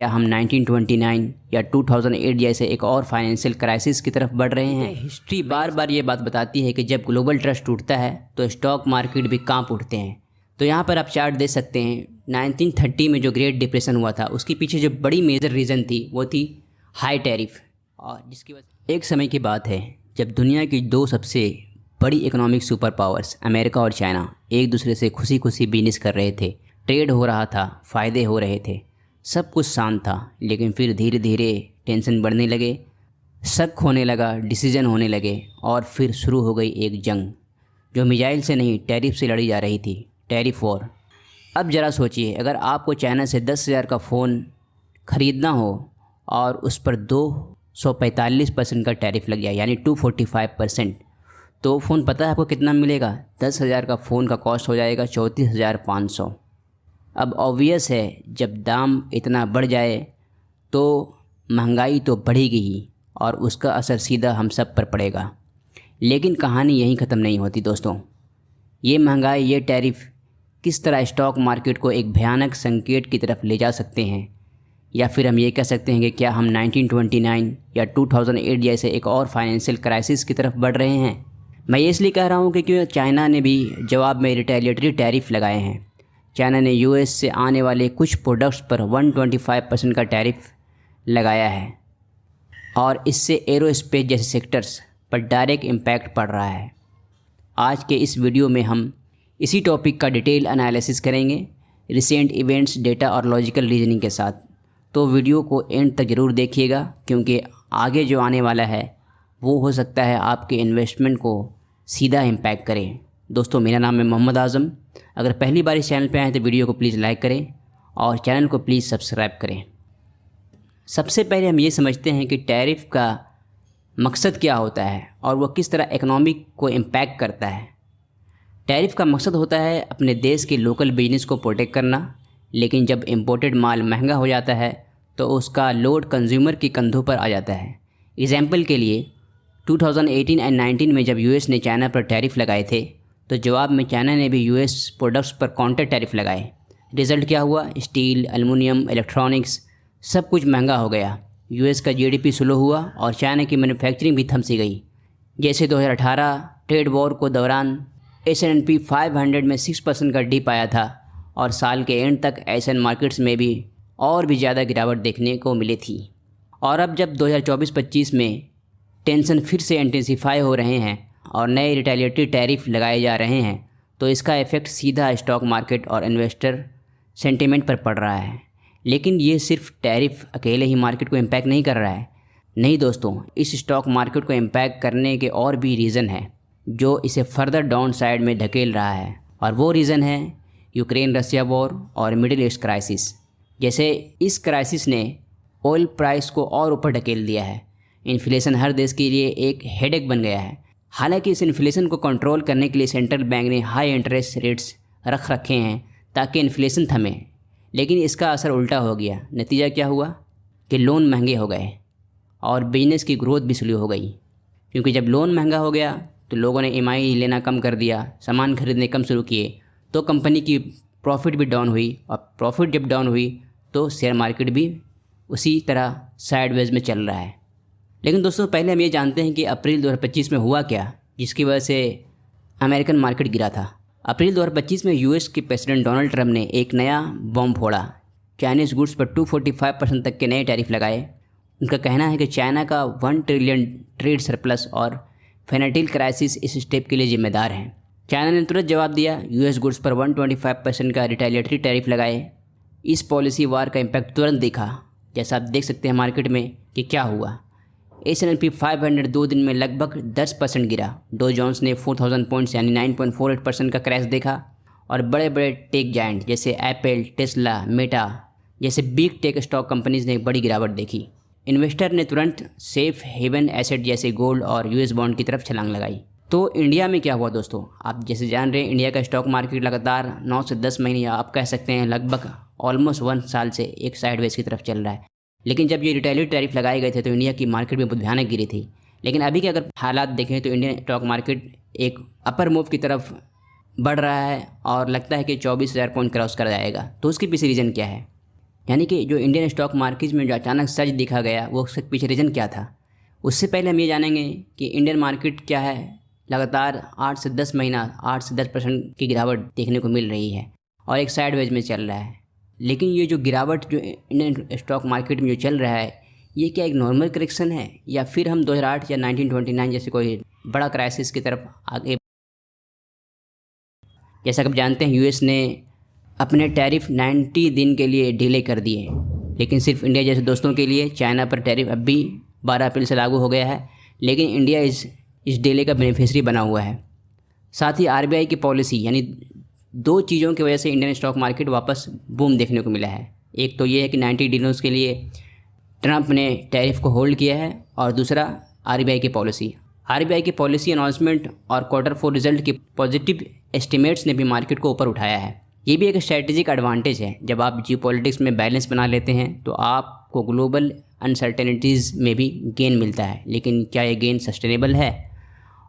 क्या हम 1929 या 2008 जैसे एक और फाइनेंशियल क्राइसिस की तरफ बढ़ रहे हैं? हिस्ट्री बार बार ये बात बताती है कि जब ग्लोबल ट्रस्ट टूटता है तो स्टॉक मार्केट भी कांप उठते हैं। तो यहाँ पर आप चार्ट देख सकते हैं। 1930 में जो ग्रेट डिप्रेशन हुआ था उसके पीछे जो बड़ी मेजर रीज़न थी वो थी हाई टैरिफ, और जिसकी वजह एक समय की बात है जब दुनिया की दो सबसे बड़ी इकोनॉमिक सुपर पावर्स अमेरिका और चाइना एक दूसरे से खुशी खुशी बिजनेस कर रहे थे, ट्रेड हो रहा था, फ़ायदे हो रहे थे, सब कुछ शांत था। लेकिन फिर धीरे धीरे टेंशन बढ़ने लगे, शक होने लगा, डिसीजन होने लगे, और फिर शुरू हो गई एक जंग जो मिसाइल से नहीं टैरिफ से लड़ी जा रही थी, टैरिफ वॉर। अब ज़रा सोचिए, अगर आपको चाइना से 10,000 का फ़ोन ख़रीदना हो और उस पर 245% का टैरिफ लग जाए, यानी 245%, तो फ़ोन पता है आपको कितना मिलेगा? 10,000 का फ़ोन का कॉस्ट हो जाएगा 34,500। अब ऑब्वियस है जब दाम इतना बढ़ जाए तो महंगाई तो बढ़ेगी ही और उसका असर सीधा हम सब पर पड़ेगा। लेकिन कहानी यहीं ख़त्म नहीं होती दोस्तों। ये महंगाई, ये टैरिफ किस तरह स्टॉक मार्केट को एक भयानक संकेत की तरफ ले जा सकते हैं, या फिर हम ये कह सकते हैं कि क्या हम 1929 या 2008 जैसे एक और फाइनेंशियल क्राइसिस की तरफ बढ़ रहे हैं? मैं ये इसलिए कह रहा हूँ क्योंकि चाइना ने भी जवाब में रिटेलिएटरी टैरिफ लगाए हैं। चाइना ने यूएस से आने वाले कुछ प्रोडक्ट्स पर 125% का टैरिफ लगाया है, और इससे एरोस्पेस जैसे सेक्टर्स पर डायरेक्ट इम्पैक्ट पड़ रहा है। आज के इस वीडियो में हम इसी टॉपिक का डिटेल एनालिसिस करेंगे, रिसेंट इवेंट्स, डेटा और लॉजिकल रीजनिंग के साथ। तो वीडियो को एंड तक ज़रूर देखिएगा क्योंकि आगे जो आने वाला है वो हो सकता है आपके इन्वेस्टमेंट को सीधा इम्पैक्ट करे। दोस्तों, मेरा नाम है मोहम्मद आज़म। अगर पहली बार इस चैनल पे आए तो वीडियो को प्लीज़ लाइक करें और चैनल को प्लीज़ सब्सक्राइब करें। सबसे पहले हम ये समझते हैं कि टैरिफ का मकसद क्या होता है और वह किस तरह इकोनॉमिक को इम्पैक्ट करता है। टैरिफ का मकसद होता है अपने देश के लोकल बिजनेस को प्रोटेक्ट करना, लेकिन जब इम्पोर्टेड माल महंगा हो जाता है तो उसका लोड कंज्यूमर के कंधों पर आ जाता है। एग्जाम्पल के लिए 2018 और 19 में जब यूएस ने चाइना पर टैरिफ लगाए थे तो जवाब में चाइना ने भी यूएस प्रोडक्ट्स पर काउंटर टैरिफ लगाए। रिज़ल्ट क्या हुआ? स्टील, एल्युमिनियम, इलेक्ट्रॉनिक्स सब कुछ महंगा हो गया। यूएस का जीडीपी स्लो हुआ और चाइना की मैन्युफैक्चरिंग भी थम सी गई। जैसे 2018 ट्रेड वॉर को दौरान S&P 500 में 6% का डिप आया था और साल के एंड तक एशियन मार्केट्स में भी और भी ज़्यादा गिरावट देखने को मिली थी। और अब जब 2024-25 में टेंशन फिर से इंटेंसिफाई हो रहे हैं और नए रिटेलिएटरी टैरिफ लगाए जा रहे हैं तो इसका इफ़ेक्ट सीधा स्टॉक मार्केट और इन्वेस्टर सेंटिमेंट पर पड़ रहा है। लेकिन ये सिर्फ टैरिफ अकेले ही मार्केट को इम्पैक्ट नहीं कर रहा है। नहीं दोस्तों, इस स्टॉक मार्केट को इम्पैक्ट करने के और भी रीज़न है जो इसे फर्दर डाउन साइड में धकेल रहा है, और वो रीज़न है यूक्रेन रसिया वॉर और मिडिल ईस्ट क्राइसिस। जैसे इस क्राइसिस ने ऑयल प्राइस को और ऊपर धकेल दिया है। इन्फ्लेशन हर देश के लिए एक हेडेक बन गया है। हालांकि इस इन्फ्लेशन को कंट्रोल करने के लिए सेंट्रल बैंक ने हाई इंटरेस्ट रेट्स रख रखे हैं ताकि इन्फ्लेशन थमे, लेकिन इसका असर उल्टा हो गया। नतीजा क्या हुआ कि लोन महंगे हो गए और बिजनेस की ग्रोथ भी स्लो हो गई, क्योंकि जब लोन महंगा हो गया तो लोगों ने EMI लेना कम कर दिया, सामान खरीदने कम शुरू किए, तो कंपनी की प्रॉफिट भी डाउन हुई, और प्रॉफिट जब डाउन हुई तो शेयर मार्केट भी उसी तरह साइडवेज में चल रहा है। लेकिन दोस्तों, पहले हम ये जानते हैं कि अप्रैल 2025 में हुआ क्या जिसकी वजह से अमेरिकन मार्केट गिरा था। अप्रैल 2025 में यूएस के प्रेसिडेंट डोनाल्ड ट्रंप ने एक नया बॉम्ब फोड़ा। चाइनीज़ गुड्स पर 245% तक के नए टैरिफ लगाए। उनका कहना है कि चाइना का 1 ट्रिलियन ट्रेड सरप्लस और फाइनेंशियल क्राइसिस इस स्टेप के लिए जिम्मेदार हैं। चाइना ने तुरंत जवाब दिया, यूएस गुड्स पर 125% का रिटेलिएटरी टैरिफ लगाए। इस पॉलिसी वार का इम्पैक्ट तुरंत दिखा, जैसा आप देख सकते हैं मार्केट में कि क्या हुआ। S&P 500 2 दिन में लगभग 10% गिरा। डो जोन्स ने 4000 पॉइंट्स यानी 9.48% का क्रैश देखा, और बड़े बड़े टेक जायंट जैसे एप्पल, टेस्ला, मेटा जैसे बिग टेक स्टॉक कंपनीज ने बड़ी गिरावट देखी। इन्वेस्टर ने तुरंत सेफ हेवन एसेट जैसे गोल्ड और यूएस बॉन्ड की तरफ छलांग लगाई। तो इंडिया में क्या हुआ दोस्तों? आप जैसे जान रहे हैं, इंडिया का स्टॉक मार्केट लगातार 9 से 10 महीने, या आप कह सकते हैं लगभग ऑलमोस्ट 1 साल से एक साइडवेज की तरफ चल रहा है। लेकिन जब ये रिटेलिएटरी टैरिफ लगाए गए थे तो इंडिया की मार्केट में बहुत भयानक गिरी थी। लेकिन अभी के अगर हालात देखें तो इंडियन स्टॉक मार्केट एक अपर मूव की तरफ बढ़ रहा है और लगता है कि 24,000 पॉइंट क्रॉस कर जाएगा। तो उसके पीछे रीज़न क्या है? यानी कि जो इंडियन स्टॉक मार्केट में जो अचानक सर्ज दिखा गया वो उसके पीछे रीज़न क्या था। उससे पहले हम ये जानेंगे कि इंडियन मार्केट क्या है, लगातार 8 से 10 महीना 8 से 10% की गिरावट देखने को मिल रही है और एक साइडवेज में चल रहा है। लेकिन ये जो गिरावट जो इंडियन स्टॉक मार्केट में जो चल रहा है, ये क्या एक नॉर्मल करेक्शन है या फिर हम 2008 या 1929 जैसे कोई बड़ा क्राइसिस की तरफ आगे। जैसा कि आप जानते हैं, यूएस ने अपने टैरिफ 90 दिन के लिए डिले कर दिए, लेकिन सिर्फ इंडिया जैसे दोस्तों के लिए चाइना पर टैरिफ अब भी 12 अप्रैल से लागू हो गया है, लेकिन इंडिया इस डिले का बेनिफिशियरी बना हुआ है। साथ ही आरबीआई की पॉलिसी, यानी दो चीज़ों की वजह से इंडियन स्टॉक मार्केट वापस बूम देखने को मिला है। एक तो ये है कि 90 दिनों के लिए ट्रंप ने टैरिफ को होल्ड किया है और दूसरा आरबीआई की पॉलिसी अनाउंसमेंट और Q4 रिजल्ट की पॉजिटिव एस्टिमेट्स ने भी मार्केट को ऊपर उठाया है। ये भी एक स्ट्रैटेजिक एडवांटेज है। जब आप जियोपॉलिटिक्स में बैलेंस बना लेते हैं तो आपको ग्लोबल अनसर्टेनिटीज़ में भी गेन मिलता है, लेकिन क्या ये गेन सस्टेनेबल है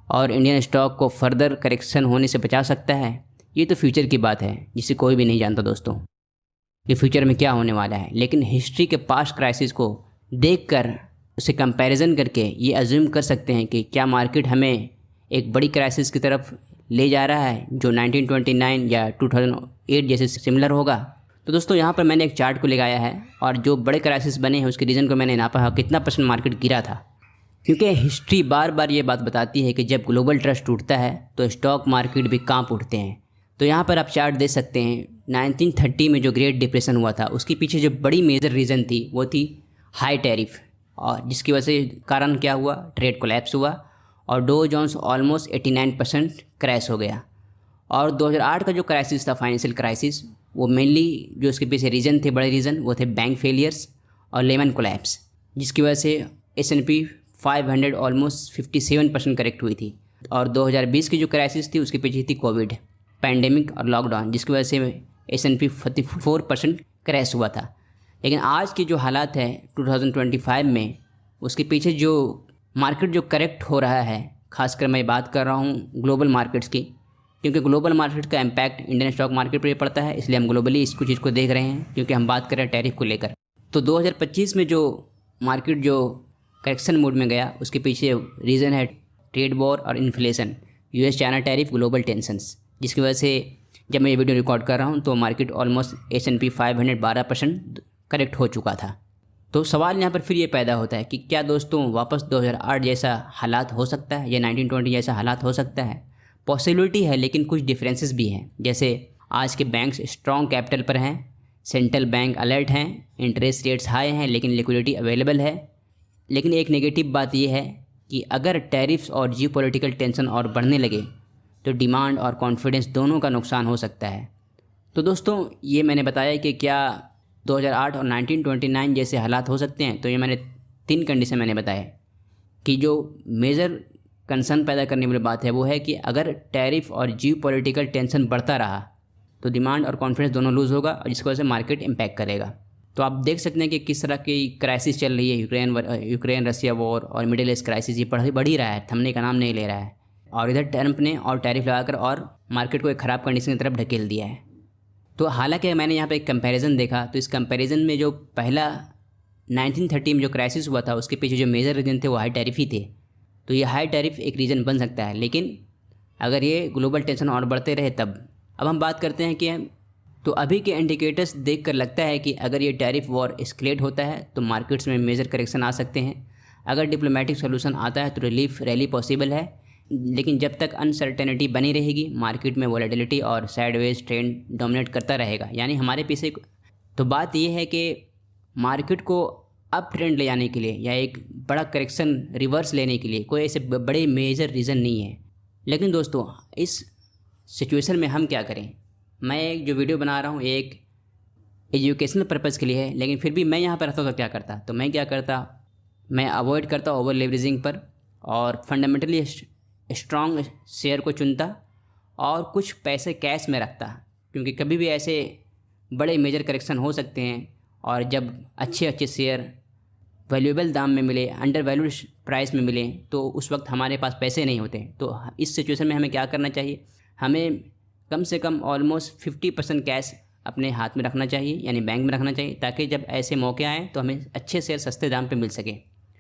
और इंडियन स्टॉक को फर्दर करेक्शन होने से बचा सकता है? ये तो फ्यूचर की बात है जिसे कोई भी नहीं जानता दोस्तों, कि फ्यूचर में क्या होने वाला है। लेकिन हिस्ट्री के पास्ट क्राइसिस को देखकर उसे कंपैरिजन करके ये अज्यूम कर सकते हैं कि क्या मार्केट हमें एक बड़ी क्राइसिस की तरफ ले जा रहा है जो 1929 या 2008 जैसे सिमिलर होगा। तो दोस्तों यहाँ पर मैंने एक चार्ट को लगाया है और जो बड़े क्राइसिस बने हैं उसके रीज़न को मैंने नापा कितना % मार्केट गिरा था, क्योंकि हिस्ट्री बार बार ये बात बताती है कि जब ग्लोबल ट्रस्ट टूटता है तो स्टॉक मार्केट भी कांप उठते हैं। तो यहाँ पर आप चार्ट देख सकते हैं, 1930 में जो ग्रेट डिप्रेशन हुआ था उसके पीछे जो बड़ी मेजर रीज़न थी वो थी हाई टैरिफ, और जिसकी वजह से कारण क्या हुआ, ट्रेड कोलैप्स हुआ और डो जोन्स ऑलमोस्ट 89% क्रैश हो गया। और 2008 का जो क्राइसिस था, फाइनेंशियल क्राइसिस, वो मेनली जो उसके पीछे रीज़न थे, बड़े रीज़न वो थे बैंक फेलियर्स और लेमन कोलैप्स, जिसकी वजह से S&P 500 ऑलमोस्ट 57% करेक्ट हुई थी। और 2020 की जो क्राइसिस थी उसके पीछे थी कोविड पैंडेमिक और लॉकडाउन, जिसकी वजह से S&P 44% क्रैश हुआ था। लेकिन आज की जो हालात है 2025 में, उसके पीछे जो मार्केट जो करेक्ट हो रहा है, खासकर मैं बात कर रहा हूँ ग्लोबल मार्केट्स की, क्योंकि ग्लोबल मार्केट का इम्पैक्ट इंडियन स्टॉक मार्केट पर भी पड़ता है, इसलिए हम ग्लोबली इसको चीज़ को देख रहे हैं क्योंकि हम बात कर रहे हैं टैरिफ को लेकर। तो 2025 में जो मार्केट जो करेक्शन मोड में गया उसके पीछे रीज़न है ट्रेड वॉर और inflation, US China tariff, global tensions, जिसकी वजह से जब मैं ये वीडियो रिकॉर्ड कर रहा हूँ तो मार्केट ऑलमोस्ट S&P 500 12% करेक्ट हो चुका था। तो सवाल यहाँ पर फिर ये पैदा होता है कि क्या दोस्तों वापस 2008 जैसा हालात हो सकता है या 1920 जैसा हालात हो सकता है? पॉसिबिलिटी है, लेकिन कुछ डिफरेंसेस भी हैं। जैसे आज के बैंक्स स्ट्रॉन्ग कैपिटल पर हैं, सेंट्रल बैंक अलर्ट हैं, इंटरेस्ट रेट्स हाई हैं, लेकिन लिक्विडिटी अवेलेबल है। लेकिन एक नेगेटिव बात यह है कि अगर टैरिफ्स और जियोपॉलिटिकल टेंशन और बढ़ने लगे तो डिमांड और कॉन्फिडेंस दोनों का नुकसान हो सकता है। तो दोस्तों ये मैंने बताया कि क्या 2008 और 1929 जैसे हालात हो सकते हैं। तो ये मैंने 3 कंडीशन मैंने बताया कि जो मेजर कंसर्न पैदा करने वाली बात है वो है कि अगर टैरिफ और जियोपॉलिटिकल टेंशन बढ़ता रहा तो डिमांड और कॉन्फिडेंस दोनों लूज़ होगा और जिसकी वजह से मार्केट इम्पैक्ट करेगा। तो आप देख सकते हैं कि किस तरह की क्राइसिस चल रही है, यूक्रेन रसिया वॉर और मिडिल ईस्ट क्राइसिस, ये बढ़ ही रहा है, थमने का नाम नहीं ले रहा है। और इधर ट्रंप ने और टैरिफ लगाकर और मार्केट को एक ख़राब कंडीशन की तरफ ढकेल दिया है। तो हालांकि मैंने यहाँ पे एक कंपैरिजन देखा तो इस कंपैरिजन में जो पहला 1930 में जो क्राइसिस हुआ था उसके पीछे जो मेजर रीज़न थे वो हाई टैरिफ ही थे। तो ये हाई टैरिफ एक रीज़न बन सकता है, लेकिन अगर ये ग्लोबल टेंशन और बढ़ते रहे तब। अब हम बात करते हैं कि तो अभी के इंडिकेटर्स देखकर लगता है कि अगर ये टैरिफ वॉर एस्केलेट होता है तो मार्केट्स में मेजर करेक्शन आ सकते हैं। अगर डिप्लोमेटिक सोल्यूशन आता है तो रिलीफ रैली पॉसिबल है, लेकिन जब तक अनसर्टेनिटी बनी रहेगी मार्केट में वॉलेटिलिटी और साइडवेज ट्रेंड डोमिनेट करता रहेगा, यानी हमारे पीछे। तो बात यह है कि मार्केट को अप ट्रेंड ले जाने के लिए या एक बड़ा करेक्शन रिवर्स लेने के लिए कोई ऐसे बड़े मेजर रीज़न नहीं है। लेकिन दोस्तों इस सिचुएशन में हम क्या करें? मैं जो वीडियो बना रहा हूँ एक एजुकेशनल पर्पज़ के लिए है, लेकिन फिर भी मैं यहाँ पर रहता तो क्या करता? तो मैं क्या करता, मैं अवॉइड करता ओवर लेवरेजिंग पर और फंडामेंटली स्ट्रॉन्ग शेयर को चुनता और कुछ पैसे कैश में रखता, क्योंकि कभी भी ऐसे बड़े मेजर करेक्शन हो सकते हैं और जब अच्छे शेयर वैल्यूएबल दाम में मिले, अंडर वैल्यूड प्राइस में मिले तो उस वक्त हमारे पास पैसे नहीं होते। तो इस सिचुएशन में हमें क्या करना चाहिए? हमें कम से कम ऑलमोस्ट 50% कैश अपने हाथ में रखना चाहिए, यानी बैंक में रखना चाहिए, ताकि जब ऐसे मौके आएँ तो हमें अच्छे शेयर सस्ते दाम पे मिल सके।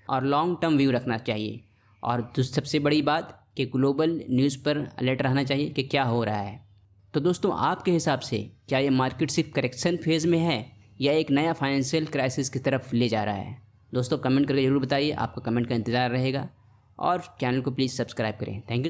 और लॉन्ग टर्म व्यू रखना चाहिए। और सबसे बड़ी बात कि ग्लोबल न्यूज़ पर अलर्ट रहना चाहिए कि क्या हो रहा है। तो दोस्तों, आपके हिसाब से क्या ये मार्केट सिर्फ करेक्शन फेज़ में है या एक नया फाइनेंशियल क्राइसिस की तरफ ले जा रहा है? दोस्तों कमेंट करके ज़रूर बताइए, आपका कमेंट का इंतज़ार रहेगा और चैनल को प्लीज़ सब्सक्राइब करें। Thank you.